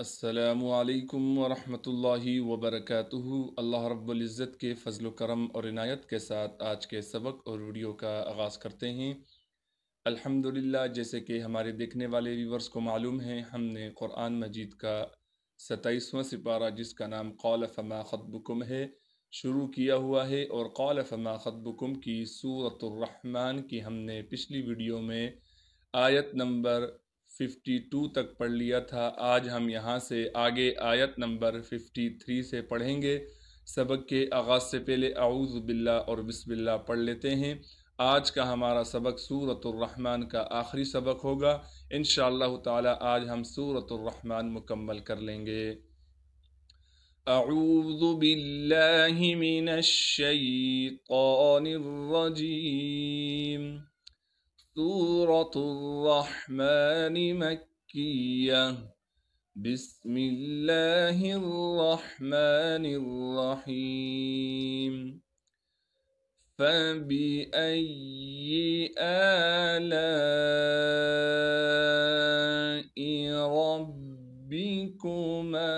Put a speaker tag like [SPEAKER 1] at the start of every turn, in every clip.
[SPEAKER 1] अस्सलामु अलैकुम वरहमतुल्लाहि वबरकातुहू। अल्लाह रब्बुल इज़्ज़त के फ़ज़्ल व करम और इनायत के साथ आज के सबक और वीडियो का आगाज़ करते हैं। अल्हम्दुलिल्लाह, जैसे कि हमारे देखने वाले व्यूवर्स को मालूम है, हमने क़ुरान मजीद का 27वां सिपारा, जिसका नाम क़ाल फ़मा ख़त्बुकुम है, शुरू किया हुआ है। और क़ाल फ़मा ख़त्बुकुम की सूरतुर रहमान की हमने पिछली वीडियो में आयत नंबर 52 तक पढ़ लिया था। आज हम यहाँ से आगे आयत नंबर 53 से पढ़ेंगे। सबक के आगाज़ से पहले आऊज़ु बिल्लाह और बिस्मिल्लाह पढ़ लेते हैं। आज का हमारा सबक सूरतुर रहमान का आखिरी सबक होगा। इंशाअल्लाह ताला आज हम सूरतुर रहमान मुकम्मल कर लेंगे। अऊज़ु बिल्लाहि मिनश शैतानिर रजीम। सूरतुर रहमान मक्किय्या। बिस्मिल्लाहिर रहमानिर रहीम। फबिअय्यि आलाइ रब्बिकुमा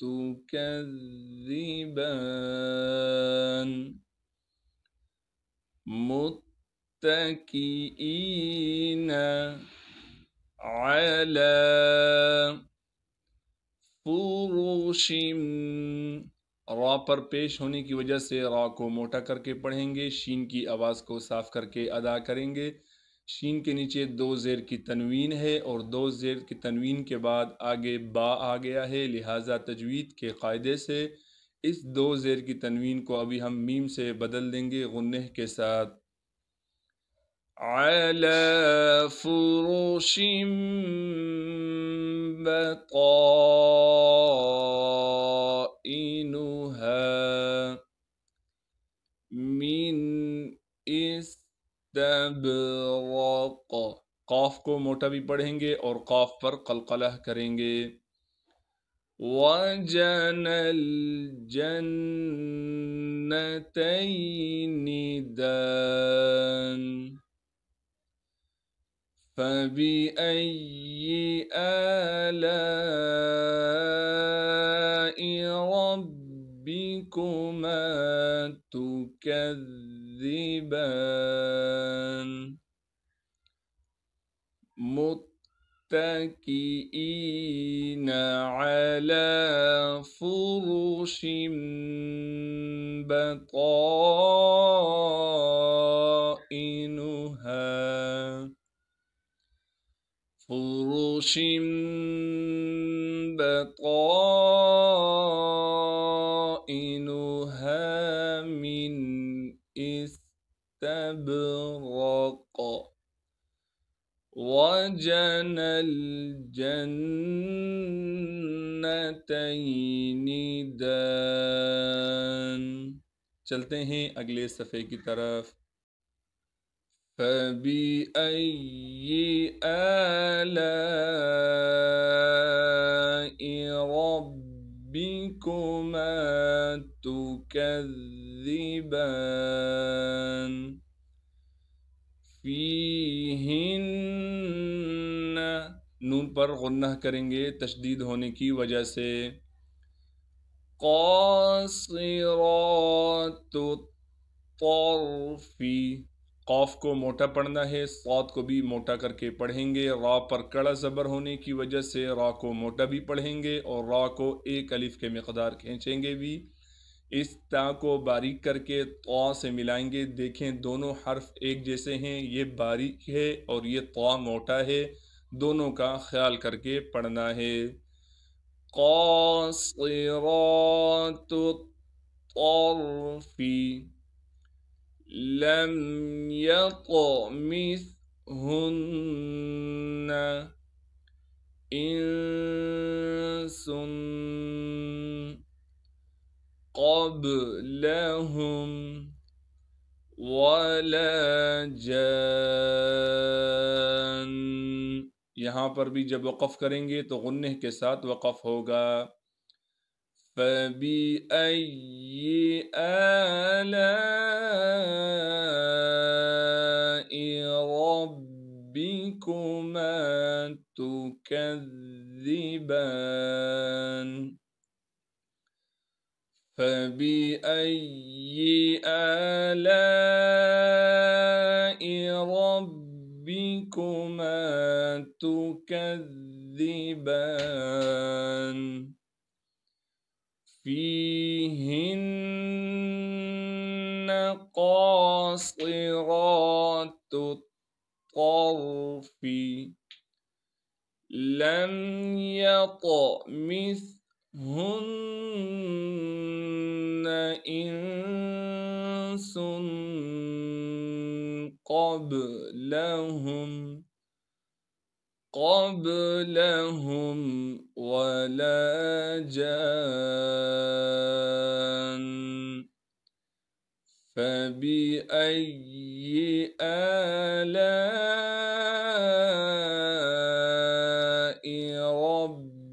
[SPEAKER 1] तुकज़्ज़िबान। मुत्तकिईना अला फुरुशिम। रा पर पेश होने की वजह से रा को मोटा करके पढ़ेंगे, शीन की आवाज़ को साफ करके अदा करेंगे। शीन के नीचे दो ज़ेर की तनवीन है और दो ज़ेर की तनवीन के बाद आगे बा आ गया है, लिहाजा तजवीद के कायदे से इस दो ज़ेर की तनवीन को अभी हम मीम से बदल देंगे गुन्नह के साथ। अला फुरुशिम बताइनुहा मिन इस्तबरक़। क़ाफ को मोटा भी पढ़ेंगे और क़ाफ पर क़लक़ला करेंगे। वजनल जन्नतैनि दान। फबिअय्यि आलाइ रब्बिकुमा तुकज़्ज़िबान। मुत्तकिईना अला फुरुशिम बताइनुहा फुरुशिम बताइनुहा मिन इस्तबरक़। वजनल जन्नतैनि दान। चलते हैं अगले सफ़े की तरफ। फबिअय्यि आलाइ रब्बिकुमा तुकज़्ज़िबान। फीहिन्ना नून पर गुन्नह करेंगे तशदीद होने की वजह से। क़ासिरातुत तर्फ़ी। क़ाफ को मोटा पढ़ना है, साद को भी मोटा करके पढ़ेंगे। रा पर कड़ा ज़बर होने की वजह से रा को मोटा भी पढ़ेंगे और रा को एक अलिफ के मिक़दार खींचेंगे भी। इस ता को बारीक करके ता से मिलाएंगे। देखें दोनों हर्फ एक जैसे हैं, ये बारीक है और ये ता मोटा है, दोनों का ख्याल करके पढ़ना है। क़ासिरातुत तर्फ़ी लम यत्मिथहुन्ना इंसुन क़ब्लहुम वला जान। यहाँ पर भी जब वक़फ़ करेंगे तो गुन्नह के साथ वक़फ़ होगा। फबिअय्यि आलाइ रब्बिकुमा تكذبان فبأي آلاء ربكما تكذبان فيهن قاصرات الطرف لم يطمثهن إنس قبلهم ولا جان فبأي آلاء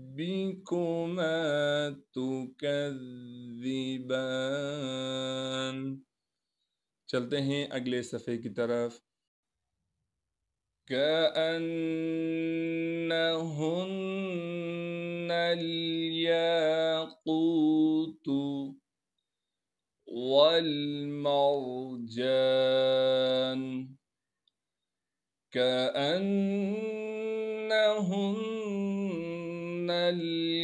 [SPEAKER 1] ربكما تكذبان। चलते हैं अगले सफ़े की तरफ। كأنهن الياقوت والمرجان كأنهن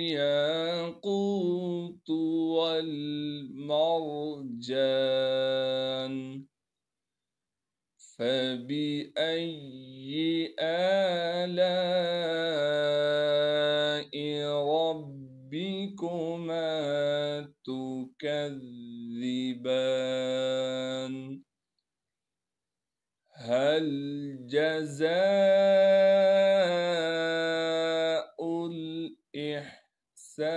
[SPEAKER 1] الياقوت والمرجان فبأي آلاء ربكما تكذبان هل جزاء الإحسان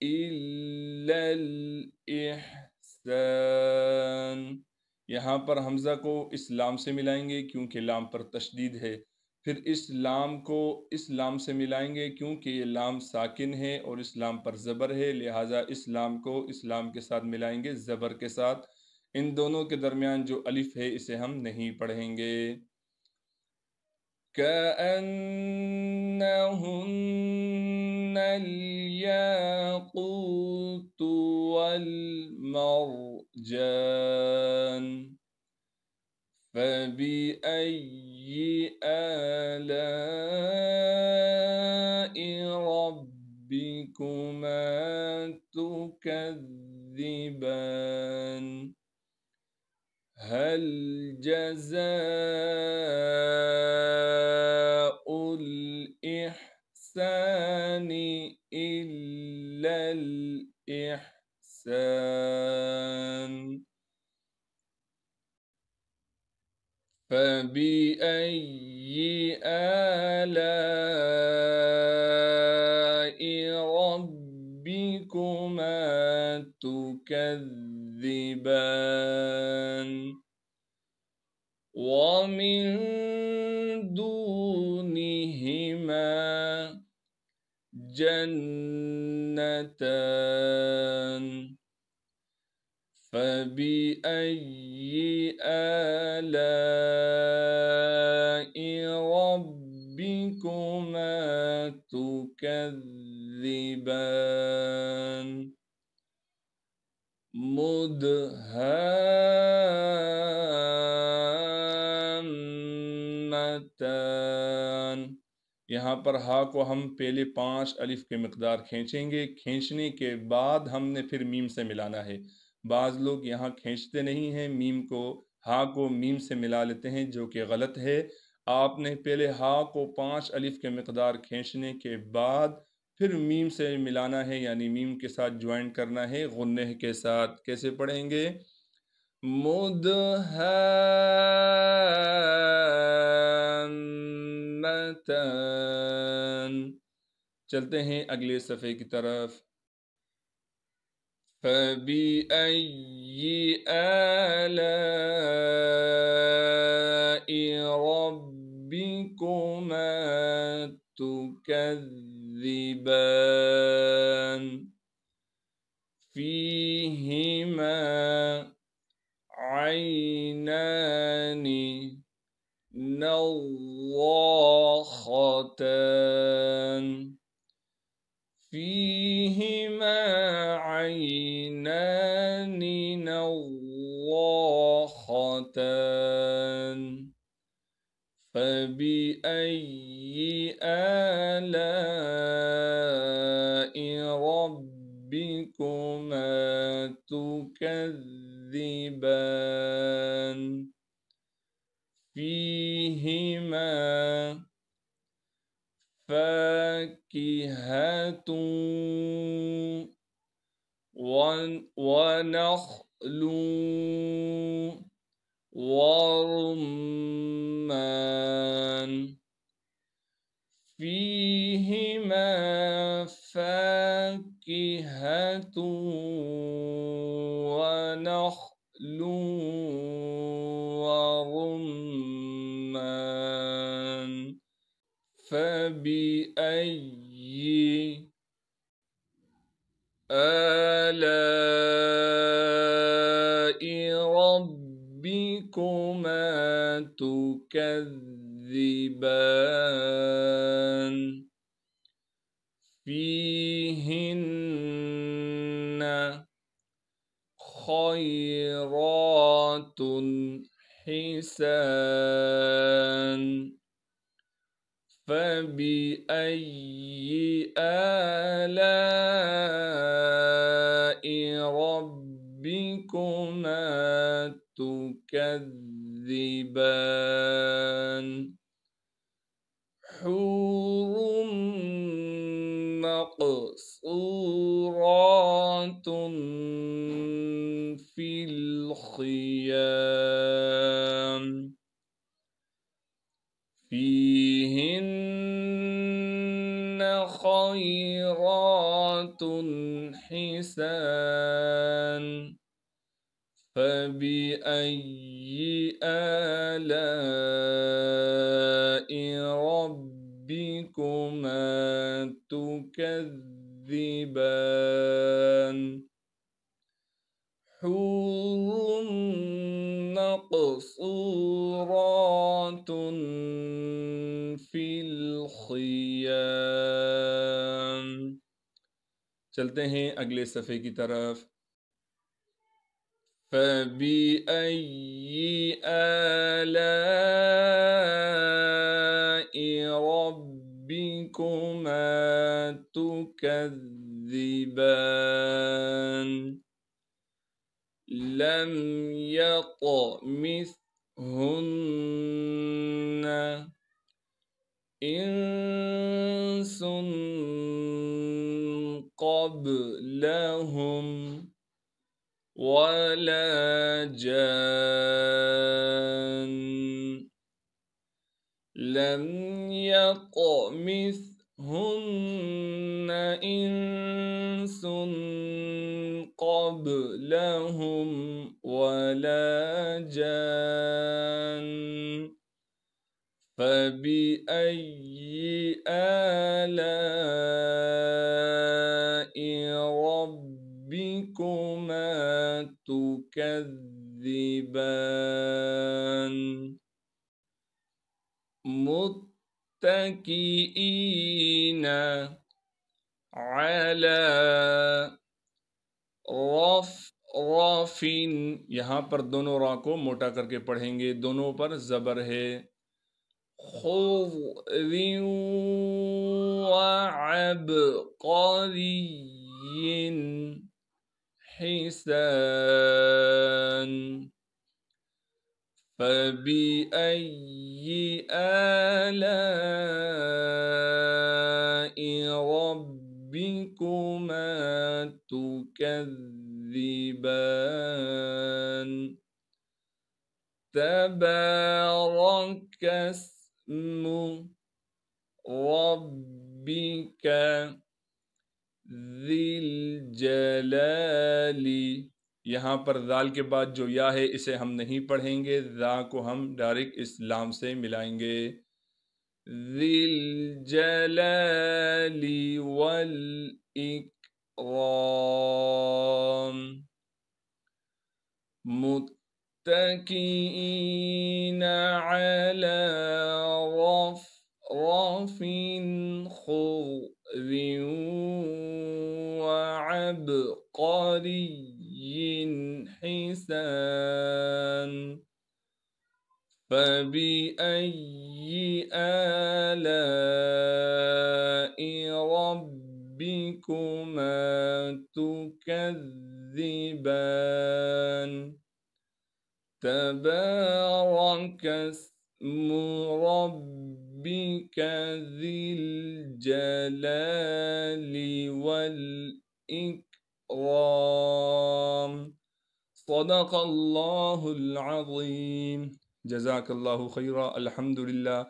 [SPEAKER 1] إلا الإحسان। यहाँ पर हमज़ा को इस लाम से मिलाएंगे क्योंकि लाम पर तशदीद है, फिर इस लाम को इस लाम से मिलाएंगे क्योंकि ये लाम साकिन है और इस लाम पर ज़बर है, लिहाजा इस लाम को इस लाम के साथ मिलाएंगे ज़बर के साथ। इन दोनों के दरमियान जो अलिफ है इसे हम नहीं पढ़ेंगे। كأنهن الياقوت والمرجان فبأي آلاء ربكما تكذبان هل جزاء الإحسان إلا الإحسان فبأي آلاء ربكما تكذبان ومن دونهما جنتان فبأي آلاء ربكما تكذبان मदहामतान। यहाँ पर हा को हम पहले 5 अलिफ के मिक़दार खींचेंगे, खींचने के बाद हमने फिर मीम से मिलाना है। बाज़ लोग यहाँ खींचते नहीं हैं, मीम को हा को मीम से मिला लेते हैं, जो कि गलत है। आपने पहले हा को 5 अलिफ के मिक़दार खींचने के बाद फिर मीम से मिलाना है, यानी मीम के साथ ज्वाइन करना है गुन्ने के साथ। कैसे पढ़ेंगे? मुदहाम्मतान। चलते हैं अगले सफ़े की तरफ। फबिअय्यि आलाइ रब्बिकुमा तुकज़्ज़िबान फ़ीहिमा ऐनानि نضاختان فيهما عينان نضاختان فبأي آلاء ربكما تكذبان فيهما فاكهة ونخل ورمان فيهما فاكهة ونخل ورمان فبأي آلاء ربكما تكذبان فيهن خيرات حسان فبأي آلاء ربكما تكذبان حور مقصورات في الخيام فيهن خيرات حسان فبأي آلاء ربكما تكذبان حور مقصورات في الخيام। चलते हैं अगले सफ़े की तरफ। فبأي آلاء ربكما تكذبان لم يطمثهن إنس قبلهم ولا جان لم يطمثهن إنس قبلهم ولا جان فبأي آلاء ربكما تكذبان متكئين على रफ़ यहाँ पर दोनों रा को मोटा करके पढ़ेंगे, दोनों पर ज़बर है। खुज़रिन वअबक़रिय्यिन हिसान फबिअय्यि आलाइ रब्बिकुमा तुकज़्ज़िबान तबारक अस्मु रब्बिका ज़िल जलाली। यहाँ पर दाल के बाद जो या है इसे हम नहीं पढ़ेंगे, ज़ा को हम डायरेक्ट इस लाम से मिलाएंगे। ज़िल जलाली वल इकराम متكئين على رفرف خضر وعبقري حسان فبأي آلاء ربكما تكذبان تبارك اسم ربك ذي الجلال والإكرام صدق الله العظीम। जज़ाकल्लाहु खैरा। अल्हम्दुलिल्लाह,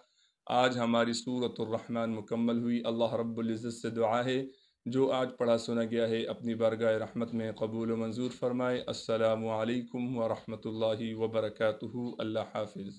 [SPEAKER 1] आज हमारी सूरत रहमान मुकम्मल हुई। अल्लाह रब्बुल इज़्ज़त से दुआ है जो आज पढ़ा सुना गया है अपनी बारगाह रहमत में कबूल व मंजूर फरमाए। अस्सलामु अलैकुम व रहमतुल्लाहि व बरकातुहू। अल्लाह हाफ़िज़।